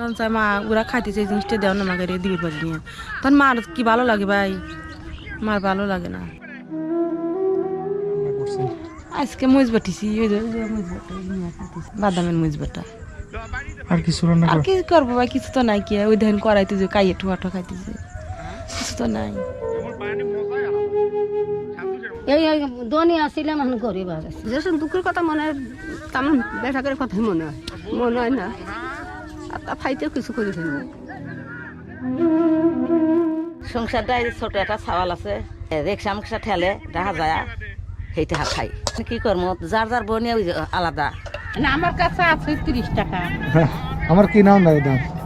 মন চায় মা ওরা খাইতেছে এই জিনিসটা দেও না আমাকে দিবির বাড়ি নিয়ে, তখন মার কি ভালো লাগে ভাই, মার ভালো লাগে না। আজকে মুজ বাটিছি, বাদামের মুজ বাটা। আর কিছু রান্না আর কি করবো ভাই, কিছু তো নাই, কি ওই ধান করাইতেছে কাইয়ে ঠুয়াটো খাইতেছে, কিছু তো নাই। এই দনি আসছিলাম এখন গরিব আর যেসব দুঃখের কথা মনে হয় তেমন বেটাকের কথাই মনে হয় না, আর তা ফাইতেও কিছু করে ফেলবো। সংসারটা ছোট একটা ছাওয়াল আছে, রিক্সা মিক্সা ঠেলে দেখা যায় সেইটা খাই। কি করবো, যার যার বনিয়া আলাদা। না আমার কাছে আছে 30 টাকা। আমার কি নাও নাই দাম।